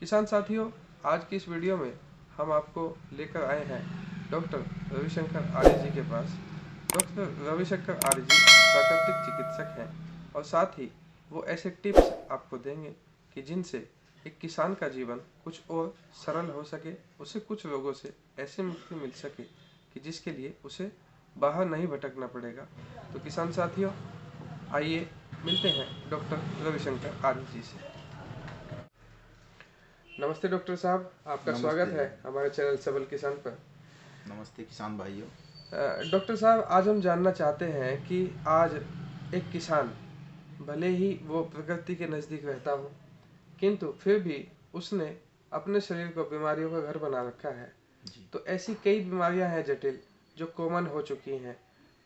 किसान साथियों, आज की इस वीडियो में हम आपको लेकर आए हैं डॉक्टर रविशंकर आर्य जी के पास। डॉक्टर रविशंकर आर्य जी प्राकृतिक चिकित्सक हैं और साथ ही वो ऐसे टिप्स आपको देंगे कि जिनसे एक किसान का जीवन कुछ और सरल हो सके, उसे कुछ रोगों से ऐसे मुक्ति मिल सके कि जिसके लिए उसे बाहर नहीं भटकना पड़ेगा। तो किसान साथियों, आइए मिलते हैं डॉक्टर रविशंकर आर्य जी से। नमस्ते डॉक्टर साहब, आपका स्वागत नमस्ते है जी। हमारे चैनल सबल किसान पर। नमस्ते किसान भाइयों। डॉक्टर साहब, आज हम जानना चाहते हैं कि आज एक किसान, भले ही वो प्रकृति के नज़दीक रहता हो, किंतु फिर भी उसने अपने शरीर को बीमारियों का घर बना रखा है। जी तो ऐसी कई बीमारियां हैं जटिल, जो कॉमन हो चुकी हैं।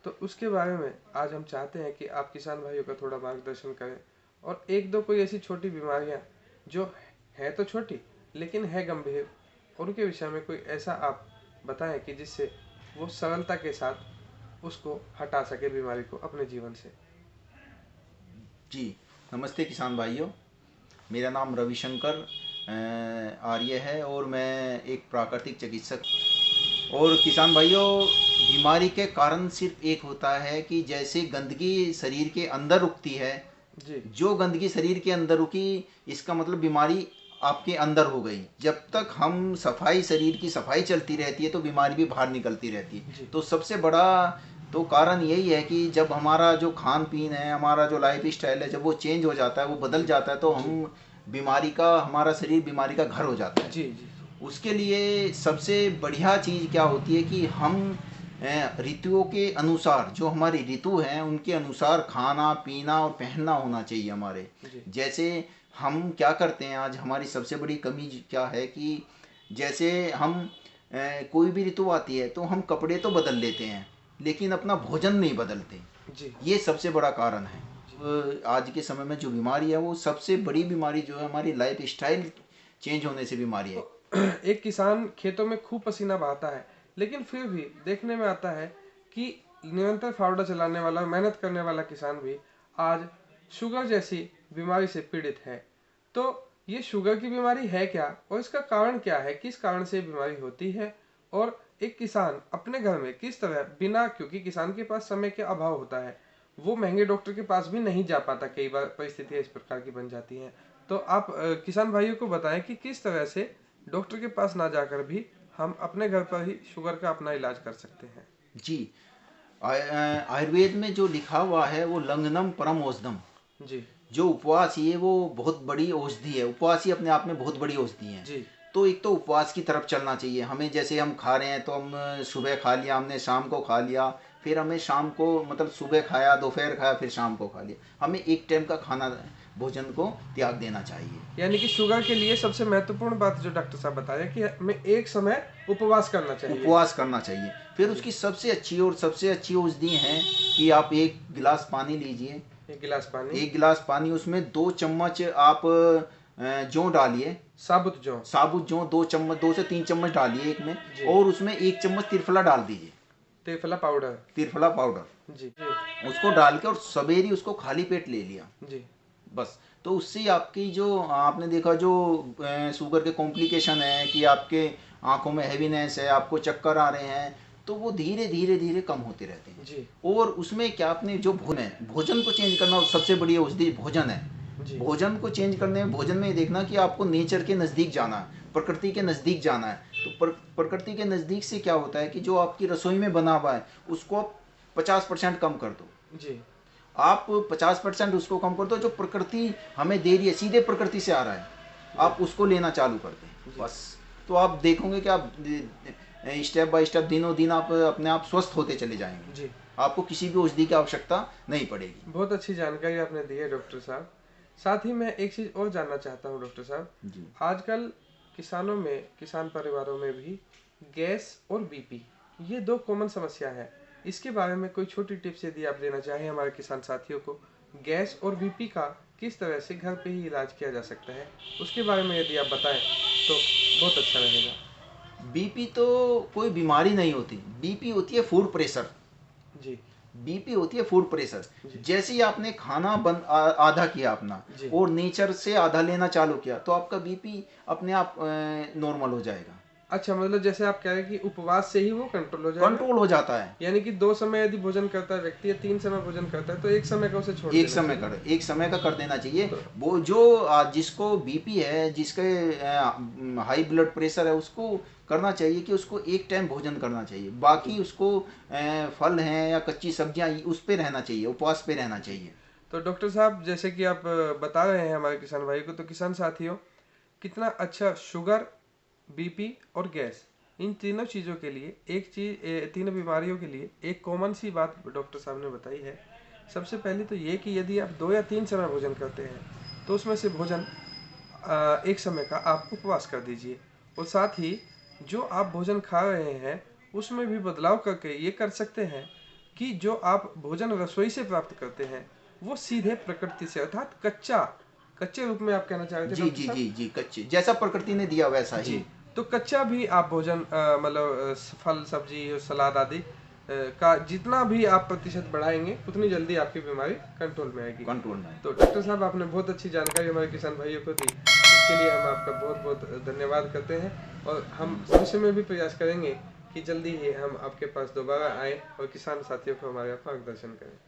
तो उसके बारे में आज हम चाहते हैं कि आप किसान भाइयों का थोड़ा मार्गदर्शन करें और एक दो कोई ऐसी छोटी बीमारियां जो है तो छोटी लेकिन है गंभीर, उनके विषय में कोई ऐसा आप बताएं कि जिससे वो सरलता के साथ उसको हटा सके, बीमारी को अपने जीवन से। जी। नमस्ते किसान भाइयों। मेरा नाम रविशंकर आर्य है और मैं एक प्राकृतिक चिकित्सक। और किसान भाइयों, बीमारी के कारण सिर्फ एक होता है कि जैसे गंदगी शरीर के अंदर रुकती है, जी जो गंदगी शरीर के अंदर रुकी, इसका मतलब बीमारी आपके अंदर हो गई। जब तक हम सफाई, शरीर की सफाई चलती रहती है तो बीमारी भी बाहर निकलती रहती है। जी तो सबसे बड़ा तो कारण यही है कि जब हमारा जो खान पीन है, हमारा जो लाइफ स्टाइल है, जब वो चेंज हो जाता है, वो बदल जी जाता है, तो जी हम बीमारी का, हमारा शरीर बीमारी का घर हो जाता है। जी जी उसके लिए सबसे बढ़िया चीज़ क्या होती है कि हम ऋतुओं के अनुसार, जो हमारी ऋतु हैं उनके अनुसार खाना पीना और पहनना होना चाहिए हमारे। जी जैसे हम क्या करते हैं, आज हमारी सबसे बड़ी कमी क्या है कि जैसे हम कोई भी ऋतु आती है तो हम कपड़े तो बदल लेते हैं लेकिन अपना भोजन नहीं बदलते। जी ये सबसे बड़ा कारण है। जी आज के समय में जो बीमारी है, वो सबसे बड़ी बीमारी जो है, हमारी लाइफ स्टाइल चेंज होने से बीमारी है। तो एक किसान खेतों में खूब पसीना बहाता है, लेकिन फिर भी देखने में आता है कि निरंतर फावड़ा चलाने वाला, मेहनत करने वाला किसान भी आज शुगर जैसी बीमारी से पीड़ित है। तो ये शुगर की बीमारी है क्या और इसका कारण क्या है, किस कारण से ये बीमारी होती है, और एक किसान अपने घर में किस तरह बिना, क्योंकि किसान के पास समय के अभाव होता है, वो महंगे डॉक्टर के पास भी नहीं जा पाता, कई बार परिस्थितियां इस प्रकार की बन जाती हैं। तो आप किसान भाइयों को बताएं कि किस तरह से डॉक्टर के पास ना जाकर भी हम अपने घर पर ही शुगर का अपना इलाज कर सकते हैं। जी। आयुर्वेद में जो लिखा हुआ है वो लंघनम परम औषधम। जी जो उपवास, ये वो बहुत बड़ी औषधि है। उपवास ही अपने आप में बहुत बड़ी औषधि है। जी तो एक तो उपवास की तरफ चलना चाहिए हमें। जैसे हम खा रहे हैं तो हम सुबह खा लिया, हमने शाम को खा लिया, फिर हमें शाम को, मतलब सुबह खाया, दोपहर खाया, फिर शाम को खा लिया। हमें एक टाइम का खाना, भोजन को त्याग देना चाहिए। यानी कि शुगर के लिए सबसे महत्वपूर्ण बात जो डॉक्टर साहब बताया कि हमें एक समय उपवास करना चाहिए। उपवास करना चाहिए। फिर जी, उसकी सबसे अच्छी और सबसे अच्छी औषधि है कि आप एक गिलास पानी लीजिए। एक गिलास पानी। एक गिलास पानी, उसमें 2 चम्मच आप जौ डालिए। साबुत जौ। साबुत जौ 2 चम्मच, 2 से 3 चम्मच डालिए एक में। जी। और उसमें 1 चम्मच त्रिफला डाल दीजिए। त्रिफला पाउडर। त्रिफला पाउडर जी जी उसको डाल के और सवेरे उसको खाली पेट ले लिया जी बस। तो उससे आपकी जो, आपने देखा जो शुगर के कॉम्प्लिकेशन है कि आपके आंखों में हैवीनेस है, आपको चक्कर आ रहे हैं, तो वो धीरे धीरे धीरे कम होते रहते हैं। जी और उसमें क्या, आपने जो भोजन है, भोजन को चेंज करना सबसे बड़ी औषधि भोजन है। जी भोजन को चेंज करने में, भोजन में ये देखना कि आपको नेचर के नज़दीक जाना है, प्रकृति के नज़दीक जाना है। तो प्रकृति के नज़दीक से क्या होता है कि जो आपकी रसोई में बना हुआ है उसको आप 50% कम कर दो। जी आप 50% उसको कम कर दो। जो प्रकृति हमें दे रही है, सीधे प्रकृति से आ रहा है, जी आप उसको लेना चालू कर दें जी बस। तो आप देखोगे कि आप स्टेप बाय स्टेप, दिनों दिन आप अपने आप स्वस्थ होते चले जाएंगे। जी। आपको किसी भी औषधि की आवश्यकता नहीं पड़ेगी। बहुत अच्छी जानकारी आपने दी है डॉक्टर साहब। साथ ही मैं एक चीज़ और जानना चाहता हूँ डॉक्टर साहब। जी आजकल किसानों में, किसान परिवारों में भी गैस और बीपी, ये दो कॉमन समस्या है। इसके बारे में कोई छोटी टिप्स यदि आप देना चाहें हमारे किसान साथियों को, गैस और बीपी का किस तरह से घर पे ही इलाज किया जा सकता है, उसके बारे में यदि आप बताएं तो बहुत अच्छा रहेगा। बीपी तो कोई बीमारी नहीं होती, बीपी होती है फूड प्रेशर। जी बीपी होती है फूड प्रेशर। जैसे ही आपने खाना बंद आधा किया अपना जी। और नेचर से आधा लेना चालू किया तो आपका बीपी अपने आप नॉर्मल हो जाएगा। अच्छा, मतलब जैसे आप कह रहे हैं कि उपवास से ही वो कंट्रोल हो जाएगा। कंट्रोल हो जाता है। यानी कि 2 समय यदि भोजन करता है व्यक्ति या 3 समय भोजन करता है तो एक समय का उसे छोड़ देना चाहिए। एक समय का कर देना चाहिए। तो वो जो जिसको बीपी है, जिसके हाई ब्लड प्रेशर है, उसको करना चाहिए कि उसको एक टाइम भोजन करना चाहिए। बाकी उसको फल हैं या कच्ची सब्जियां उस पे रहना चाहिए, उपवास पे रहना चाहिए। तो डॉक्टर साहब, जैसे कि आप बता रहे हैं हमारे किसान भाई को, तो किसान साथियों, कितना अच्छा शुगर, बीपी और गैस, इन तीनों चीज़ों के लिए एक चीज, तीनों बीमारियों के लिए एक कॉमन सी बात डॉक्टर साहब ने बताई है। सबसे पहले तो ये कि यदि आप 2 या 3 समय भोजन करते हैं तो उसमें से भोजन एक समय का आप उपवास कर दीजिए, और साथ ही जो आप भोजन खा रहे हैं उसमें भी बदलाव करके ये कर सकते हैं कि जो आप भोजन रसोई से प्राप्त करते हैं वो सीधे प्रकृति से, अर्थात कच्चे रूप में आप कहना चाह रहे थे जी डॉक्टर जी साहब? जी जी, कच्चे जैसा प्रकृति ने दिया वैसा जी। ही। तो कच्चा भी आप भोजन, मतलब फल सब्जी और सलाद आदि का जितना भी आप प्रतिशत बढ़ाएंगे उतनी जल्दी आपकी बीमारी कंट्रोल में आएगी। कंट्रोल में। तो डॉक्टर साहब, आपने बहुत अच्छी जानकारी हमारे किसान भाइयों को दी, इसके लिए हम आपका बहुत बहुत धन्यवाद करते हैं, और हम भविष्य में भी प्रयास करेंगे कि जल्दी ही हम आपके पास दोबारा आएँ और किसान साथियों को हमारे मार्गदर्शन करें।